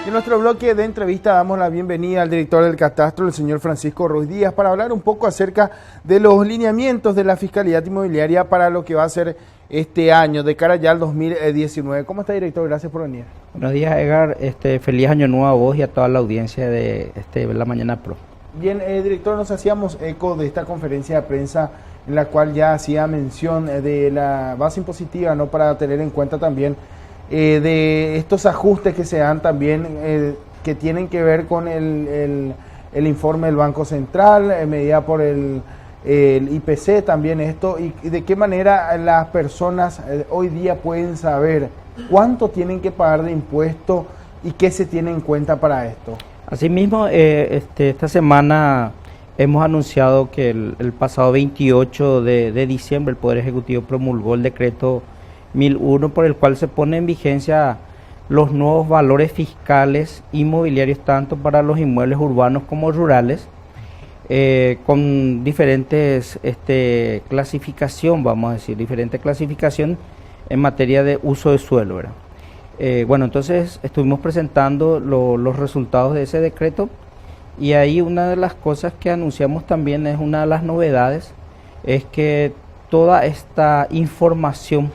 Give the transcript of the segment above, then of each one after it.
En nuestro bloque de entrevista damos la bienvenida al director del Catastro, el señor Francisco Ruiz Díaz, para hablar un poco acerca de los lineamientos de la Fiscalía Inmobiliaria para lo que va a ser este año, de cara ya al 2019. ¿Cómo está, director? Gracias por venir. Buenos días, Edgar. Feliz año nuevo a vos y a toda la audiencia de La Mañana Pro. Bien, director, nos hacíamos eco de esta conferencia de prensa en la cual ya hacía mención de la base impositiva, ¿no?, para tener en cuenta también de estos ajustes que se dan también, que tienen que ver con el informe del Banco Central, medida por el IPC también esto, y de qué manera las personas hoy día pueden saber cuánto tienen que pagar de impuesto y qué se tiene en cuenta para esto. Asimismo, esta semana hemos anunciado que el pasado 28 de diciembre el Poder Ejecutivo promulgó el decreto 1001, por el cual se pone en vigencia los nuevos valores fiscales inmobiliarios tanto para los inmuebles urbanos como rurales, con diferentes clasificación, vamos a decir, diferente clasificación en materia de uso de suelo, ¿verdad? Bueno, entonces estuvimos presentando los resultados de ese decreto, y ahí una de las cosas que anunciamos también, es una de las novedades, es que toda esta información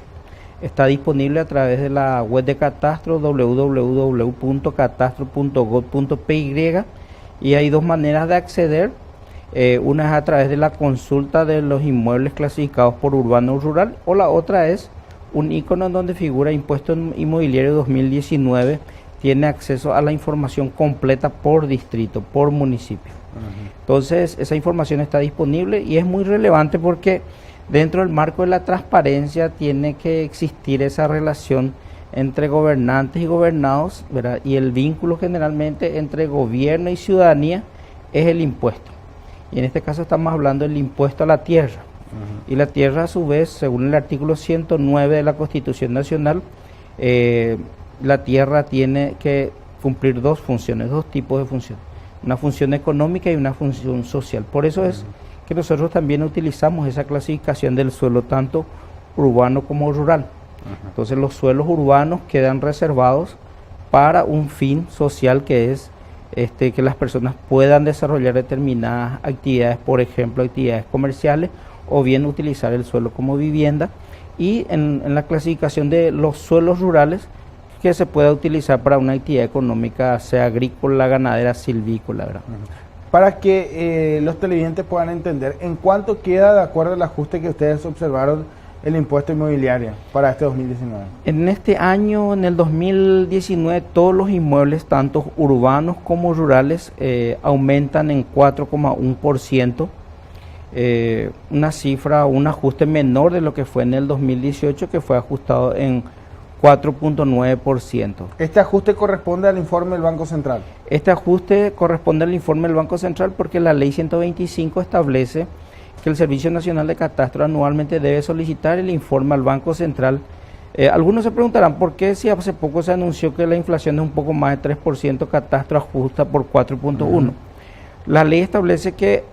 está disponible a través de la web de Catastro, www.catastro.gov.py, y hay dos maneras de acceder. Una es a través de la consulta de los inmuebles clasificados por urbano o rural, o la otra es un icono en donde figura Impuesto Inmobiliario 2019, tiene acceso a la información completa por distrito, por municipio. Entonces, esa información está disponible y es muy relevante porque dentro del marco de la transparencia tiene que existir esa relación entre gobernantes y gobernados, ¿verdad? Y el vínculo generalmente entre gobierno y ciudadanía es el impuesto. Y en este caso estamos hablando del impuesto a la tierra. Y la tierra, a su vez, según el artículo 109 de la Constitución Nacional, la tierra tiene que cumplir dos funciones, dos tipos de funciones: una función económica y una función social. Por eso es que nosotros también utilizamos esa clasificación del suelo tanto urbano como rural. Entonces los suelos urbanos quedan reservados para un fin social, que es que las personas puedan desarrollar determinadas actividades, por ejemplo actividades comerciales, o bien utilizar el suelo como vivienda, y en la clasificación de los suelos rurales, que se pueda utilizar para una actividad económica, sea agrícola, ganadera, silvícola, ¿verdad? Para que los televidentes puedan entender, ¿en cuánto queda, de acuerdo al ajuste que ustedes observaron, el impuesto inmobiliario para este 2019? En este año, en el 2019, todos los inmuebles, tanto urbanos como rurales, aumentan en 4,1%, una cifra, un ajuste menor de lo que fue en el 2018, que fue ajustado en 4,9%. ¿Este ajuste corresponde al informe del Banco Central? Este ajuste corresponde al informe del Banco Central porque la Ley 125 establece que el Servicio Nacional de Catastro anualmente debe solicitar el informe al Banco Central. Algunos se preguntarán por qué, si hace poco se anunció que la inflación es un poco más de 3%, Catastro ajusta por 4,1%. La ley establece que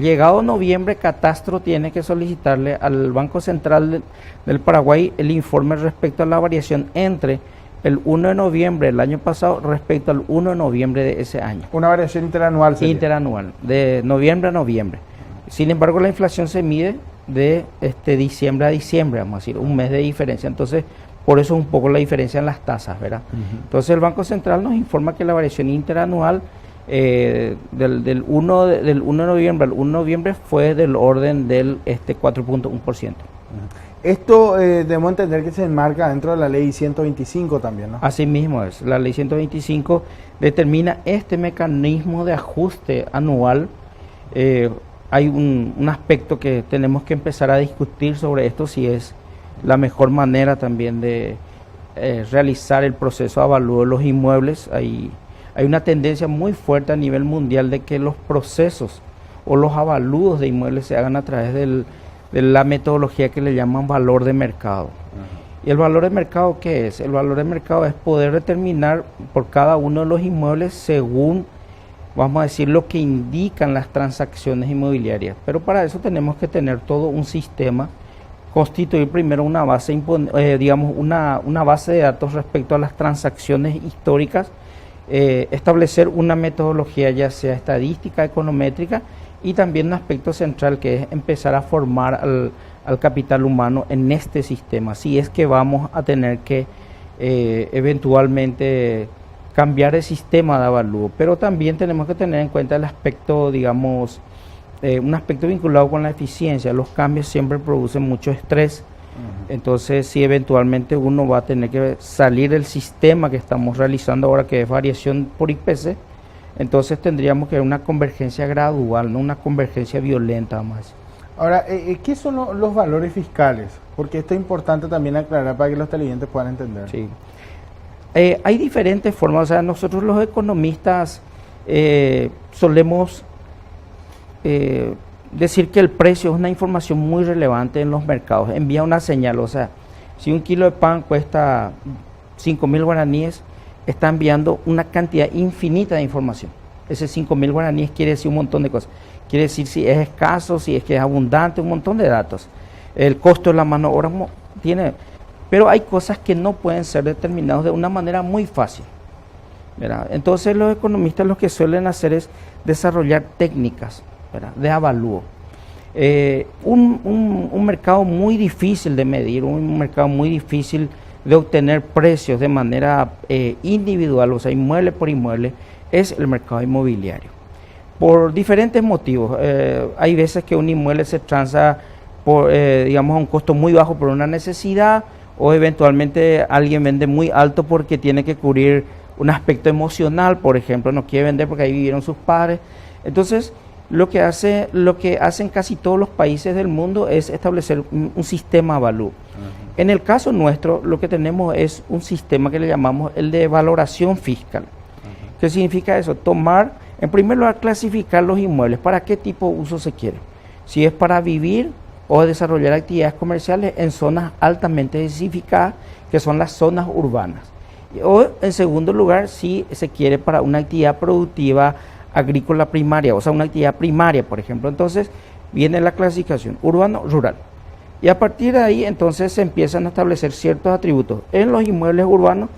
llegado noviembre, Catastro tiene que solicitarle al Banco Central del Paraguay el informe respecto a la variación entre el 1 de noviembre del año pasado respecto al 1 de noviembre de ese año. Una variación interanual sería. Interanual, de noviembre a noviembre. Sin embargo, la inflación se mide de diciembre a diciembre, vamos a decir, un mes de diferencia. Entonces, por eso es un poco la diferencia en las tasas, ¿verdad? Entonces, el Banco Central nos informa que la variación interanual del 1 de noviembre al 1 de noviembre fue del orden del 4,1%. Esto debemos entender que se enmarca dentro de la ley 125 también, ¿no? Así mismo es. La ley 125 determina este mecanismo de ajuste anual. Hay un aspecto que tenemos que empezar a discutir sobre esto, si es la mejor manera también de realizar el proceso de avalúo de los inmuebles. Hay una tendencia muy fuerte a nivel mundial de que los procesos o los avalúos de inmuebles se hagan a través de la metodología que le llaman valor de mercado. ¿Y el valor de mercado qué es? El valor de mercado es poder determinar por cada uno de los inmuebles según, vamos a decir, lo que indican las transacciones inmobiliarias. Pero para eso tenemos que tener todo un sistema, constituir primero una base, una base de datos respecto a las transacciones históricas establecer una metodología ya sea estadística, econométrica y también un aspecto central que es empezar a formar al capital humano en este sistema, si es que vamos a tener que eventualmente cambiar el sistema de avalúo, pero también tenemos que tener en cuenta el aspecto, digamos, un aspecto vinculado con la eficiencia. Los cambios siempre producen mucho estrés. Entonces, si eventualmente uno va a tener que salir del sistema que estamos realizando ahora, que es variación por IPC, entonces tendríamos que ver una convergencia gradual, no una convergencia violenta más. Ahora, ¿qué son los valores fiscales? Porque esto es importante también aclarar para que los televidentes puedan entender. Sí. Hay diferentes formas, o sea, nosotros los economistas solemos decir que el precio es una información muy relevante en los mercados, envía una señal, o sea, si un kilo de pan cuesta 5.000 guaraníes, está enviando una cantidad infinita de información. Ese 5.000 guaraníes quiere decir un montón de cosas, quiere decir si es escaso, si es que es abundante, un montón de datos. El costo de la mano de obra tiene, pero hay cosas que no pueden ser determinadas de una manera muy fácil, ¿verdad? Entonces los economistas lo que suelen hacer es desarrollar técnicas, ¿verdad?, de avalúo. Un mercado muy difícil de medir, un mercado muy difícil de obtener precios de manera individual, o sea, inmueble por inmueble, es el mercado inmobiliario. Por diferentes motivos. Hay veces que un inmueble se transa por, digamos, a un costo muy bajo por una necesidad, o eventualmente alguien vende muy alto porque tiene que cubrir un aspecto emocional, por ejemplo, no quiere vender porque ahí vivieron sus padres. Entonces, lo que hacen casi todos los países del mundo es establecer un sistema de avalúo. En el caso nuestro, lo que tenemos es un sistema que le llamamos el de valoración fiscal. ¿Qué significa eso? Tomar, en primer lugar, clasificar los inmuebles. ¿Para qué tipo de uso se quiere? Si es para vivir o desarrollar actividades comerciales en zonas altamente densificadas, que son las zonas urbanas. O, en segundo lugar, si se quiere para una actividad productiva agrícola primaria, o sea, una actividad primaria, por ejemplo. Entonces, viene la clasificación urbano-rural. Y a partir de ahí, entonces, se empiezan a establecer ciertos atributos en los inmuebles urbanos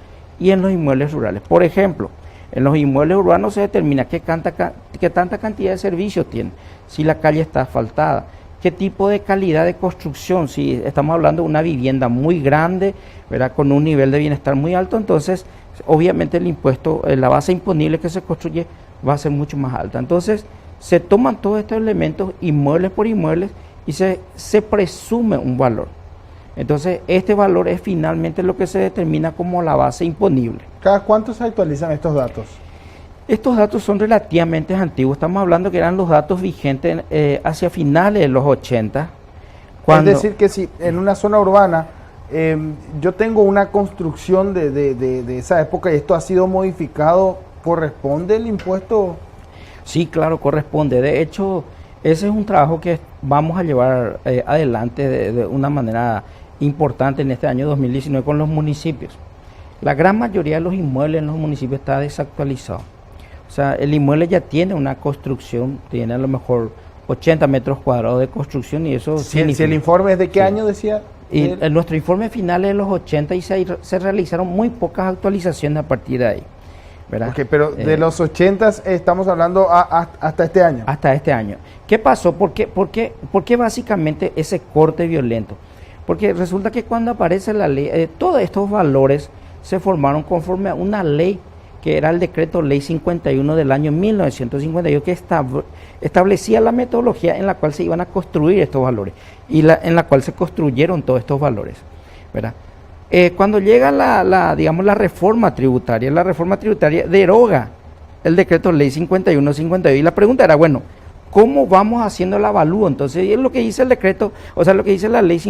y en los inmuebles rurales. Por ejemplo, en los inmuebles urbanos se determina qué tanta cantidad de servicios tiene, si la calle está asfaltada, qué tipo de calidad de construcción, si estamos hablando de una vivienda muy grande, ¿verdad?, con un nivel de bienestar muy alto, entonces, obviamente el impuesto, la base imponible que se construye va a ser mucho más alta. Entonces, se toman todos estos elementos, inmuebles por inmuebles, y se presume un valor. Entonces, este valor es finalmente lo que se determina como la base imponible. ¿Cada cuánto se actualizan estos datos? Estos datos son relativamente antiguos. Estamos hablando que eran los datos vigentes hacia finales de los 80. Es decir, que si en una zona urbana yo tengo una construcción de esa época y esto ha sido modificado, ¿corresponde el impuesto? Sí, claro, corresponde. De hecho, ese es un trabajo que vamos a llevar adelante de una manera importante en este año 2019 con los municipios. La gran mayoría de los inmuebles en los municipios está desactualizado. O sea, el inmueble ya tiene una construcción, tiene a lo mejor 80 metros cuadrados de construcción y eso si el informe es de qué año decía. Y nuestro informe final es de los 80 y se realizaron muy pocas actualizaciones a partir de ahí, ¿verdad? Okay, pero de los 80 estamos hablando hasta este año. Hasta este año. ¿Qué pasó? ¿Por qué básicamente ese corte violento? Porque resulta que cuando aparece la ley, todos estos valores se formaron conforme a una ley que era el decreto ley 51 del año 1952, que establecía la metodología en la cual se iban a construir estos valores y en la cual se construyeron todos estos valores, ¿verdad? Cuando llega digamos, la reforma tributaria deroga el decreto ley 51-52 y la pregunta era, bueno, ¿cómo vamos haciendo el avalúo? Entonces, es lo que dice el decreto, o sea, lo que dice la ley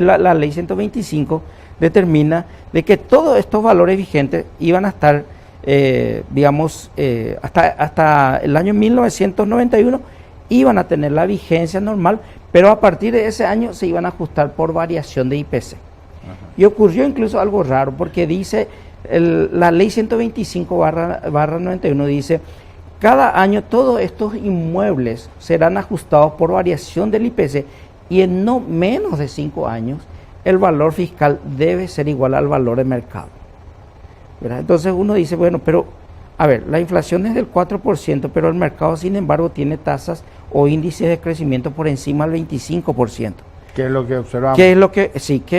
la ley 125 determina de que todos estos valores vigentes iban a estar digamos, hasta el año 1991 iban a tener la vigencia normal, pero a partir de ese año se iban a ajustar por variación de IPC. Y ocurrió incluso algo raro, porque dice, la ley 125/91 dice, cada año todos estos inmuebles serán ajustados por variación del IPC y en no menos de 5 años el valor fiscal debe ser igual al valor de mercado, ¿verdad? Entonces uno dice, bueno, pero A ver, la inflación es del 4%, pero el mercado, sin embargo, tiene tasas o índices de crecimiento por encima del 25%. ¿Qué es lo que observamos? ¿Qué es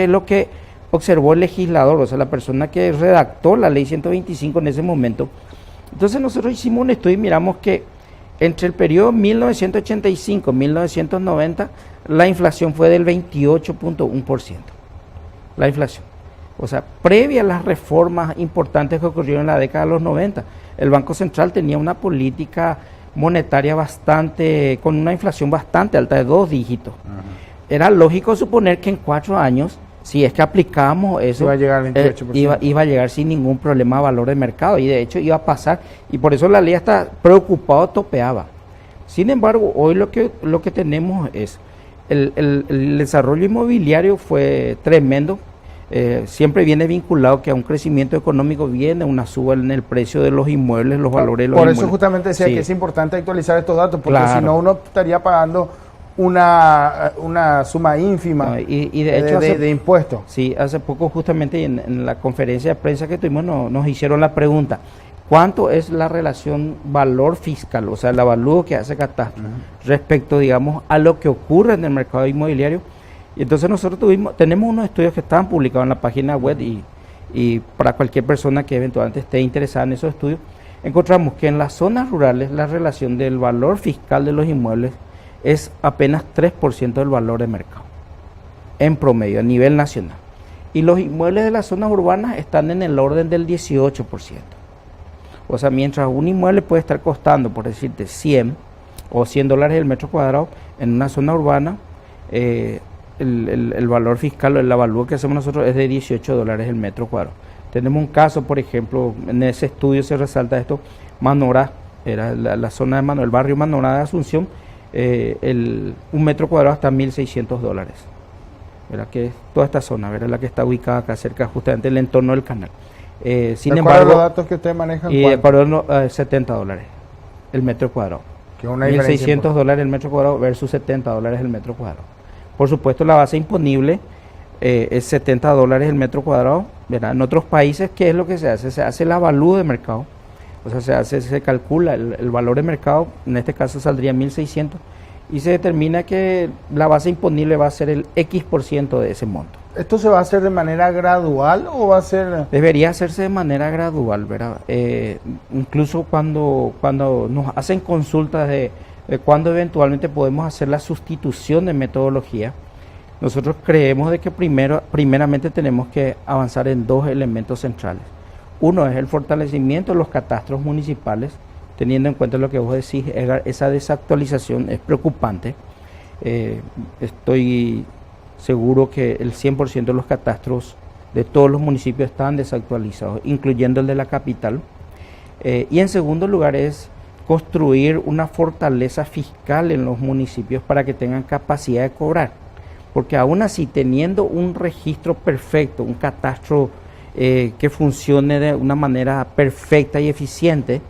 lo que observó el legislador, o sea, la persona que redactó la ley 125 en ese momento? Entonces nosotros hicimos un estudio y miramos que entre el periodo 1985 y 1990 la inflación fue del 28.1%. La inflación. O sea, previa a las reformas importantes que ocurrieron en la década de los 90, el Banco Central tenía una política monetaria con una inflación bastante alta, de 2 dígitos. Era lógico suponer que en 4 años, si es que aplicábamos eso, iba a llegar al 28%. Iba a llegar sin ningún problema a valor de mercado, y de hecho iba a pasar, y por eso la ley hasta preocupado topeaba. Sin embargo, hoy lo que tenemos es el desarrollo inmobiliario fue tremendo. Siempre viene vinculado que a un crecimiento económico viene una suba en el precio de los inmuebles, los valores de los inmuebles. Por eso justamente decía que es importante actualizar estos datos, porque claro, si no uno estaría pagando una suma ínfima y de hecho de impuestos. Sí, hace poco justamente en la conferencia de prensa que tuvimos nos hicieron la pregunta: ¿cuánto es la relación valor fiscal, o sea, el avalúo que hace Catastro respecto, digamos, a lo que ocurre en el mercado inmobiliario? Y entonces nosotros tenemos unos estudios que estaban publicados en la página web, y para cualquier persona que eventualmente esté interesada en esos estudios, encontramos que en las zonas rurales la relación del valor fiscal de los inmuebles es apenas 3% del valor de mercado, en promedio, a nivel nacional. Y los inmuebles de las zonas urbanas están en el orden del 18%. O sea, mientras un inmueble puede estar costando, por decirte, 100 o $100 el metro cuadrado, en una zona urbana, el valor fiscal, el avalúo que hacemos nosotros es de $18 el metro cuadrado. Tenemos un caso, por ejemplo, en ese estudio se resalta esto: Manorá, era la zona de Manorá, el barrio Manorá de Asunción, un metro cuadrado hasta $1.600, ¿verdad? Que es toda esta zona, ¿verdad? La que está ubicada acá cerca, justamente en el entorno del canal. Sin embargo, los datos que ustedes manejan, y de acuerdo a $70 el metro cuadrado. Que es una diferencia $1.600 el metro cuadrado versus $70 el metro cuadrado. Por supuesto, la base imponible es $70 el metro cuadrado, ¿verdad? En otros países, ¿qué es lo que se hace? Se hace el avalúo de mercado, o sea, se calcula el valor de mercado, en este caso saldría 1.600, y se determina que la base imponible va a ser el X% de ese monto. ¿Esto se va a hacer de manera gradual o va a ser...? Debería hacerse de manera gradual, ¿verdad? Incluso cuando nos hacen consultas de cuándo eventualmente podemos hacer la sustitución de metodología, nosotros creemos de que primeramente tenemos que avanzar en 2 elementos centrales. Uno es el fortalecimiento de los catastros municipales, teniendo en cuenta lo que vos decís, Edgar, esa desactualización es preocupante. Estoy seguro que el 100% de los catastros de todos los municipios están desactualizados, incluyendo el de la capital. Y en segundo lugar es construir una fortaleza fiscal en los municipios para que tengan capacidad de cobrar, porque aún así, teniendo un registro perfecto, un catastro que funcione de una manera perfecta y eficiente,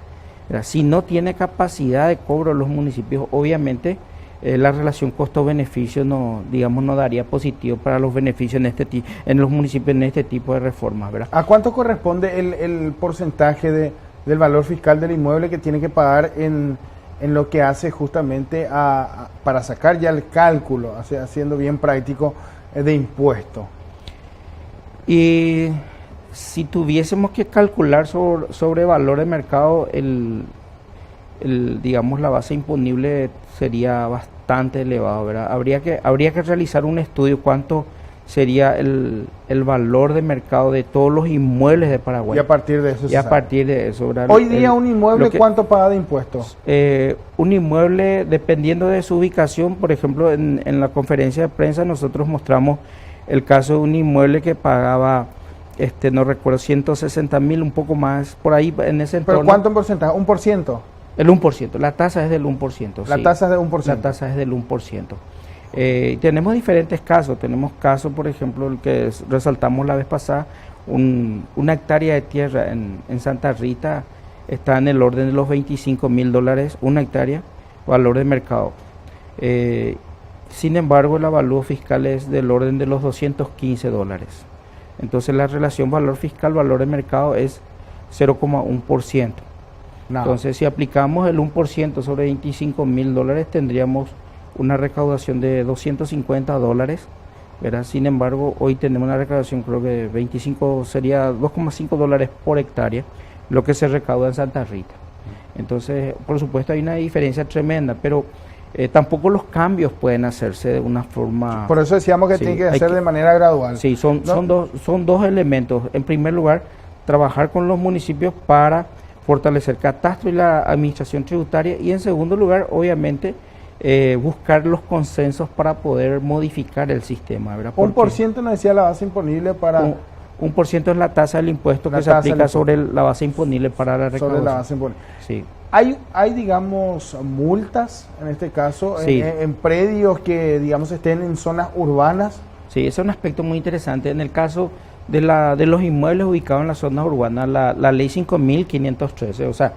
¿verdad? Si no tiene capacidad de cobro los municipios, obviamente la relación costo-beneficio no daría positivo para los beneficios en los municipios en este tipo de reformas, ¿verdad? ¿A cuánto corresponde el porcentaje del valor fiscal del inmueble que tiene que pagar en lo que hace justamente para sacar ya el cálculo, haciendo bien práctico, de impuesto? Y si tuviésemos que calcular sobre valor de mercado, digamos, la base imponible sería bastante elevado, ¿verdad? Habría que realizar un estudio cuánto sería el valor de mercado de todos los inmuebles de Paraguay. Y a partir de eso. ¿Verdad? Hoy día un inmueble, ¿cuánto paga de impuestos? Un inmueble, dependiendo de su ubicación, por ejemplo, en la conferencia de prensa nosotros mostramos el caso de un inmueble que pagaba, no recuerdo, 160.000, un poco más, por ahí en ese entorno. ¿Pero cuánto en porcentaje? ¿1%? El 1%, la tasa es del 1%. La tasa es de 1%. La tasa es del 1%. Tenemos diferentes casos. Tenemos casos, por ejemplo, el que resaltamos la vez pasada, una hectárea de tierra en Santa Rita está en el orden de los $25.000, una hectárea, valor de mercado. Sin embargo, el avalúo fiscal es del orden de los $215. Entonces, la relación valor fiscal-valor de mercado es 0,1%. No. Entonces, si aplicamos el 1% sobre $25.000, tendríamos una recaudación de $250, ¿verdad? Sin embargo, hoy tenemos una recaudación, creo que 25 sería $2,5 por hectárea, lo que se recauda en Santa Rita. Entonces, por supuesto, hay una diferencia tremenda, pero tampoco los cambios pueden hacerse de una forma... Por eso decíamos que sí, tiene que ser de manera gradual. Sí, son dos elementos. En primer lugar, trabajar con los municipios para fortalecer catastro y la administración tributaria, y en segundo lugar, obviamente, buscar los consensos para poder modificar el sistema, ¿verdad? Un por ciento nos decía la base imponible para... Un por ciento es la tasa del impuesto que se aplica sobre la base imponible para la recaudación. Sobre la base imponible. Sí. Hay, digamos, multas, en este caso, sí, en predios que, digamos, estén en zonas urbanas. Sí, ese es un aspecto muy interesante. En el caso de los inmuebles ubicados en las zonas urbanas, la ley 5.513, o sea,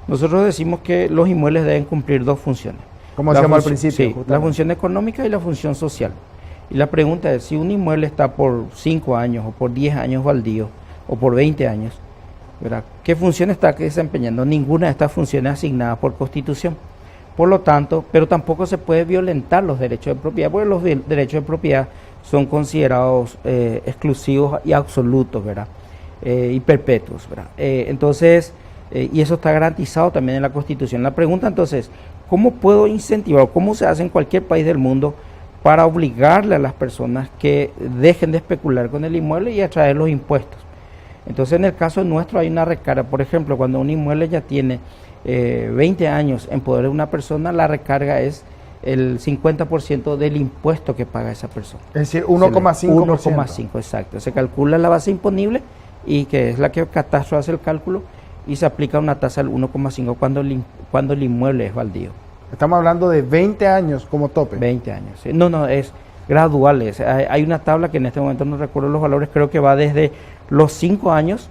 nosotros decimos que los inmuebles deben cumplir dos funciones. Como decíamos al principio. Sí, la función económica y la función social. Y la pregunta es, si un inmueble está por 5 años o por 10 años baldío o por 20 años, ¿verdad? ¿Qué función está desempeñando? Ninguna de estas funciones asignadas por Constitución. Por lo tanto, pero tampoco se puede violentar los derechos de propiedad, porque los derechos de propiedad son considerados exclusivos y absolutos, ¿verdad? Y perpetuos, ¿verdad? Entonces, y eso está garantizado también en la Constitución. La pregunta entonces, ¿cómo puedo incentivar, cómo se hace en cualquier país del mundo para obligarle a las personas que dejen de especular con el inmueble y atraer los impuestos? Entonces, en el caso nuestro hay una recarga. Por ejemplo, cuando un inmueble ya tiene 20 años en poder de una persona, la recarga es el 50% del impuesto que paga esa persona. Es decir, 1,5%. 1,5, exacto. Se calcula la base imponible, y que es la que el catastro hace el cálculo, y se aplica una tasa del 1,5 cuando el inmueble es baldío. Estamos hablando de 20 años como tope. 20 años. ¿Sí? No, es gradual. Hay una tabla que en este momento no recuerdo los valores, creo que va desde los 5 años,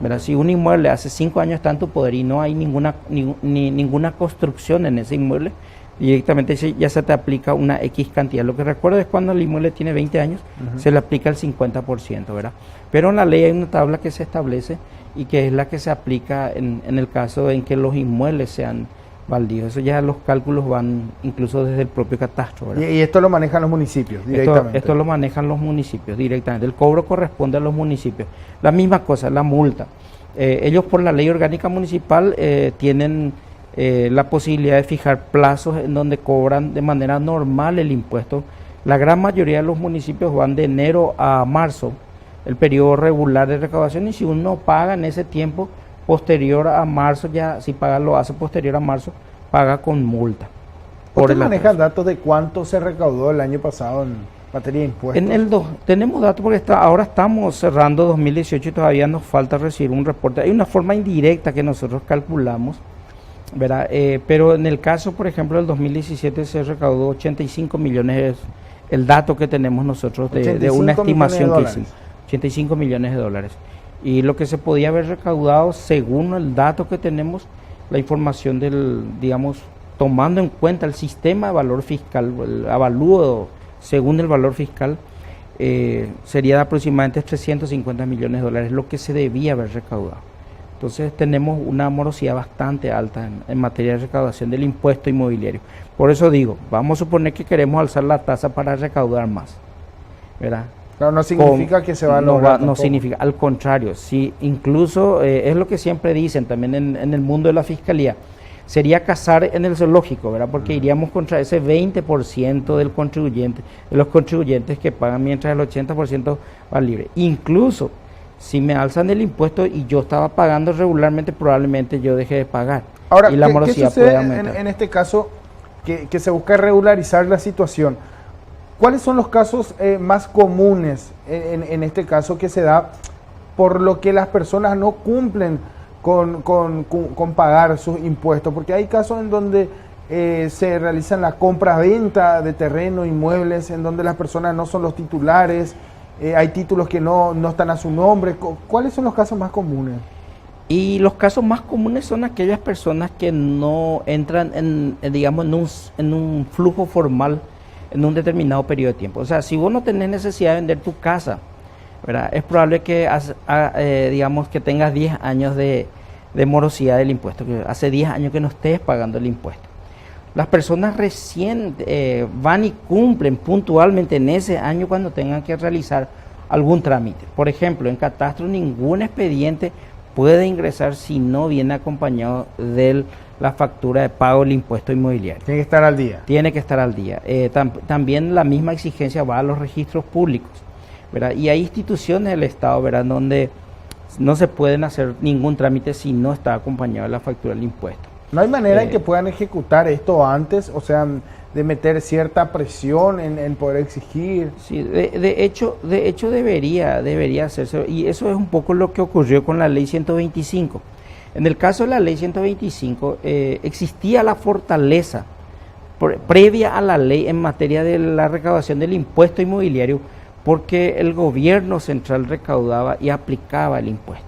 ¿verdad? Si un inmueble hace 5 años está en tu poder y no hay ninguna construcción en ese inmueble, directamente ya se te aplica una X cantidad. Lo que recuerdo es cuando el inmueble tiene 20 años, se le aplica el 50%, ¿verdad? Pero en la ley hay una tabla que se establece y que es la que se aplica en el caso en que los inmuebles sean baldíos. Eso ya los cálculos van incluso desde el propio catastro, ¿verdad? Y esto lo manejan los municipios directamente. Esto lo manejan los municipios directamente. El cobro corresponde a los municipios. La misma cosa, la multa. Ellos por la ley orgánica municipal tienen la posibilidad de fijar plazos en donde cobran de manera normal el impuesto. La gran mayoría de los municipios van de enero a marzo, el periodo regular de recaudación, y si uno paga en ese tiempo posterior a marzo, ya si paga lo hace posterior a marzo, paga con multa. ¿Usted maneja datos de cuánto se recaudó el año pasado en materia de impuestos? Tenemos datos porque ahora estamos cerrando 2018 y todavía nos falta recibir un reporte. Hay una forma indirecta que nosotros calculamos, ¿verdad? Pero en el caso, por ejemplo, del 2017 se recaudó 85 millones, el dato que tenemos nosotros de una estimación que hicimos, 85 millones de dólares. Y lo que se podía haber recaudado, según el dato que tenemos, la información digamos, tomando en cuenta el sistema de valor fiscal, el avalúo según el valor fiscal, sería de aproximadamente 350 millones de dólares, lo que se debía haber recaudado. Entonces tenemos una morosidad bastante alta en materia de recaudación del impuesto inmobiliario. Por eso digo, vamos a suponer que queremos alzar la tasa para recaudar más, ¿verdad? Pero no significa que se va a lograr. No significa, al contrario, sí, incluso es lo que siempre dicen también en el mundo de la fiscalía, sería cazar en el zoológico, ¿verdad? Porque iríamos contra ese 20% de los contribuyentes que pagan, mientras el 80% va libre. Incluso si me alzan el impuesto y yo estaba pagando regularmente, probablemente yo deje de pagar. Ahora, y la morosidad puede aumentar. En este caso, que se busca regularizar la situación, ¿cuáles son los casos más comunes en este caso que se da por lo que las personas no cumplen con pagar sus impuestos? Porque hay casos en donde se realizan la compra-venta de terreno, inmuebles, en donde las personas no son los titulares, hay títulos que no están a su nombre. ¿Cuáles son los casos más comunes? Y los casos más comunes son aquellas personas que no entran digamos, en un flujo formal en un determinado periodo de tiempo. O sea, si vos no tenés necesidad de vender tu casa, ¿verdad? Es probable que digamos que tengas 10 años de de morosidad del impuesto, que hace 10 años que no estés pagando el impuesto. Las personas recién van y cumplen puntualmente en ese año cuando tengan que realizar algún trámite. Por ejemplo, en catastro ningún expediente puede ingresar si no viene acompañado de la factura de pago del impuesto inmobiliario. Tiene que estar al día. Tiene que estar al día. También la misma exigencia va a los registros públicos, ¿verdad? Y hay instituciones del Estado, ¿verdad?, donde no se pueden hacer ningún trámite si no está acompañado de la factura del impuesto. ¿No hay manera en que puedan ejecutar esto antes? O sea, de meter cierta presión en poder exigir. Sí, de hecho debería hacerse, y eso es un poco lo que ocurrió con la ley 125. En el caso de la ley 125, existía la fortaleza previa a la ley en materia de la recaudación del impuesto inmobiliario, porque el gobierno central recaudaba y aplicaba el impuesto.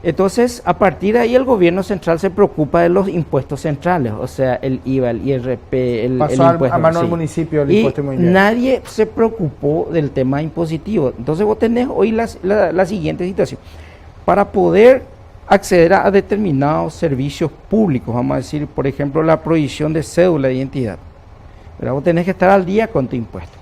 Entonces, a partir de ahí el gobierno central se preocupa de los impuestos centrales, o sea, el IVA, el IRP, el impuesto. A mano del municipio el impuesto inmobiliario. Nadie se preocupó del tema impositivo. Entonces vos tenés hoy la siguiente situación. Para poder acceder a determinados servicios públicos, vamos a decir, por ejemplo, la prohibición de cédula de identidad, pero vos tenés que estar al día con tu impuesto.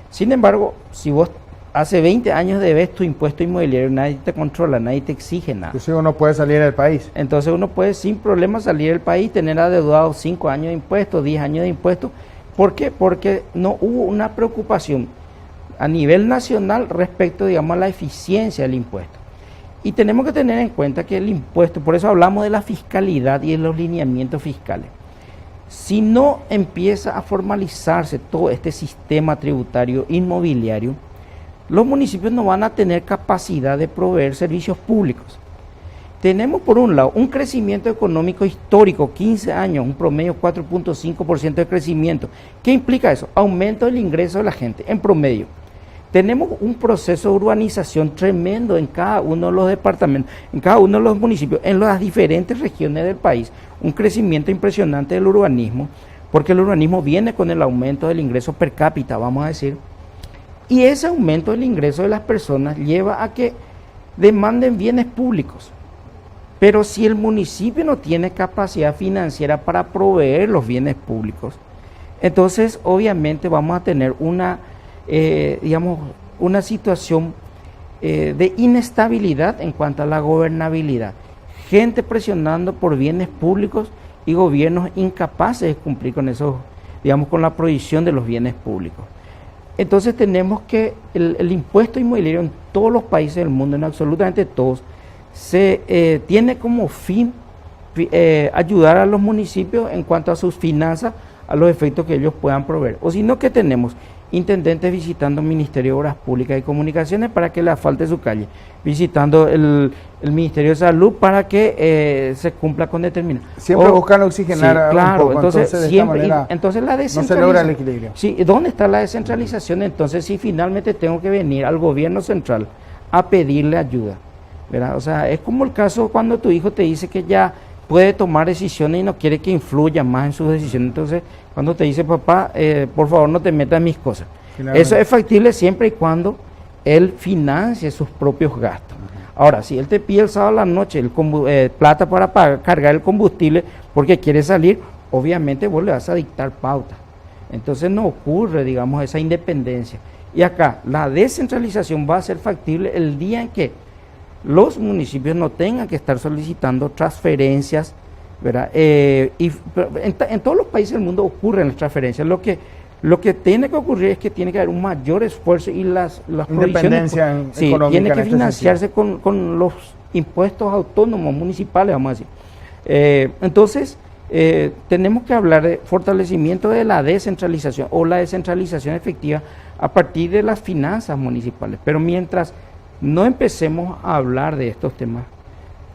Sin embargo, si vos hace 20 años debes tu impuesto inmobiliario, nadie te controla, nadie te exige nada. Entonces uno puede salir del país. Entonces uno puede sin problema salir del país, tener adeudados 5 años de impuestos, 10 años de impuestos. ¿Por qué? Porque no hubo una preocupación a nivel nacional respecto, digamos, a la eficiencia del impuesto. Y tenemos que tener en cuenta que el impuesto, por eso hablamos de la fiscalidad y de los lineamientos fiscales. Si no empieza a formalizarse todo este sistema tributario inmobiliario, los municipios no van a tener capacidad de proveer servicios públicos. Tenemos por un lado un crecimiento económico histórico, 15 años, un promedio 4.5% de crecimiento. ¿Qué implica eso? Aumento del ingreso de la gente en promedio. Tenemos un proceso de urbanización tremendo en cada uno de los departamentos, en cada uno de los municipios, en las diferentes regiones del país. Un crecimiento impresionante del urbanismo, porque el urbanismo viene con el aumento del ingreso per cápita, vamos a decir. Y ese aumento del ingreso de las personas lleva a que demanden bienes públicos. Pero si el municipio no tiene capacidad financiera para proveer los bienes públicos, entonces obviamente vamos a tener una situación de inestabilidad en cuanto a la gobernabilidad. Gente presionando por bienes públicos y gobiernos incapaces de cumplir con esos, con la prohibición de los bienes públicos. Entonces tenemos que el impuesto inmobiliario en todos los países del mundo, en absolutamente todos, tiene como fin ayudar a los municipios en cuanto a sus finanzas, a los efectos que ellos puedan proveer. O si no, que tenemos intendentes visitando el Ministerio de Obras Públicas y Comunicaciones para que le asfalte su calle, visitando el Ministerio de Salud para que se cumpla con determinado. Siempre buscan oxigenar claro, un poco, entonces siempre, entonces la no se logra el equilibrio. Sí, ¿dónde está la descentralización? Entonces, si finalmente tengo que venir al gobierno central a pedirle ayuda, ¿verdad? O sea, es como el caso cuando tu hijo te dice que ya puede tomar decisiones y no quiere que influya más en sus decisiones. Entonces, cuando te dice, papá, por favor no te metas en mis cosas. Eso es factible siempre y cuando él financie sus propios gastos. Ahora, si él te pide el sábado a la noche plata para cargar el combustible porque quiere salir, obviamente vos le vas a dictar pauta. Entonces no ocurre, digamos, esa independencia. Y acá, la descentralización va a ser factible el día en que los municipios no tengan que estar solicitando transferencias, ¿verdad? En todos los países del mundo ocurren las transferencias. Lo que tiene que ocurrir es que tiene que haber un mayor esfuerzo y las independencia económica. Tiene que financiarse con los impuestos autónomos municipales, vamos a decir. Entonces, tenemos que hablar de fortalecimiento de la descentralización o la descentralización efectiva a partir de las finanzas municipales. Pero mientras no empecemos a hablar de estos temas,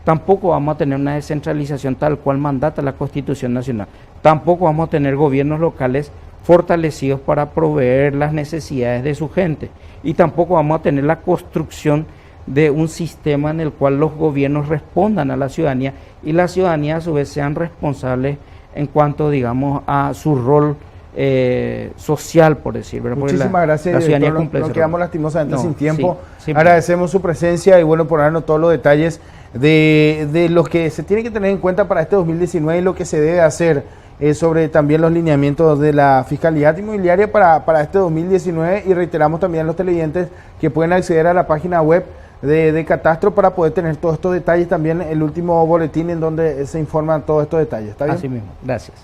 tampoco vamos a tener una descentralización tal cual mandata la Constitución Nacional. Tampoco vamos a tener gobiernos locales fortalecidos para proveer las necesidades de su gente. Y tampoco vamos a tener la construcción de un sistema en el cual los gobiernos respondan a la ciudadanía y la ciudadanía a su vez sean responsables en cuanto, digamos, a su rol social, por decir, ¿verdad? Porque Muchísimas gracias, la ciudadanía director. cumple No ese quedamos rol. lastimosamente No, sin tiempo. sí, Agradecemos su presencia y bueno, por darnos todos los detalles de lo que se tiene que tener en cuenta para este 2019 y lo que se debe hacer sobre también los lineamientos de la fiscalidad inmobiliaria para este 2019, y reiteramos también a los televidentes que pueden acceder a la página web de Catastro para poder tener todos estos detalles, también el último boletín en donde se informan todos estos detalles. ¿Está bien? Así mismo, gracias.